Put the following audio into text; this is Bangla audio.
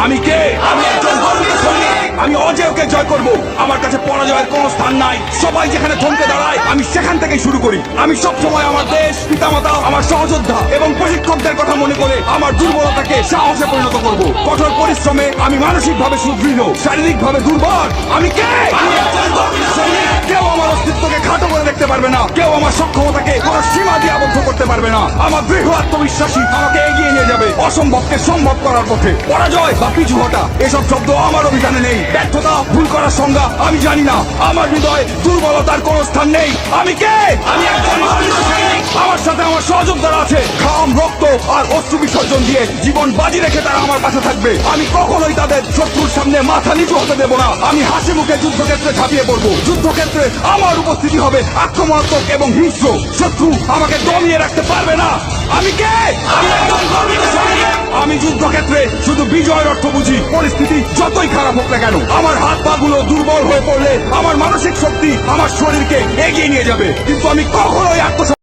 আমি কে? আমি একজন গর্বিত সৈনিক। আমি অজেয়কে জয় করব। আমার কাছে পরাজয়ের কোনো স্থান নাই। সবাই যেখানে থমকে দাঁড়ায় আমি সেখান থেকেই শুরু করি। আমি সবসময় আমার দেশ, পিতামাতা, আমার সহযোদ্ধা এবং প্রশিক্ষকদের কথা মনে করে আমার দুর্বলতাকে সাহসে পরিণত করব। কঠোর পরিশ্রমে আমি মানসিকভাবে সুদৃঢ়, শারীরিকভাবে দুর্বল। আমি কে? আমি একজন গর্বিত সৈনিক। কেউ আমার অস্তিত্বকে খাটো করে দেখতে পারবে না। কেউ আমার সক্ষমতাকে কোনো সীমা দিয়ে আবদ্ধ করতে পারবে না। আমার দৃঢ় আত্মবিশ্বাসী আমাকে এগিয়ে নিয়ে যাবে অসম্ভবকে সম্ভব করার পথে। পরাজয় বা পিছু হটা এসব শব্দ আমার অভিধানে নেই। ব্যর্থতা, ভুল করার সংজ্ঞা আমি জানি না। আমার হৃদয়ে দুর্বলতার কোনো স্থান নেই। আমি কে? আমি একজন গর্বিত সৈনিক। আমার সাথে আমার সহযোদ্ধারা আছে। ঘাম, রক্ত আর অশ্রু বিসর্জন দিয়ে জীবন বাজি রেখে তারা আমার পাশে থাকবে। আমি কখনোই তাদের শত্রুর সামনে মাথা নিচু হতে দেব না। আমি হাসি মুখে যুদ্ধক্ষেত্রে ঝাঁপিয়ে পড়বো। যুদ্ধক্ষেত্রে আমার উপস্থিতি হবে আক্রমণাত্মক এবং হিংস্র। শত্রু আমাকে দমিয়ে রাখতে পারবে না। আমি কে? আমি একজন গর্বিত সৈনিক। আমি যুদ্ধক্ষেত্রে শুধু বিজয়ের অর্থ বুঝি। পরিস্থিতি যতই খারাপ হোক না কেন, আমার হাত পা গুলো দুর্বল হয়ে পড়লে আমার মানসিক শক্তি আমার শরীরকে এগিয়ে নিয়ে যাবে। কিন্তু আমি কখনোই আত্মসমর্পণ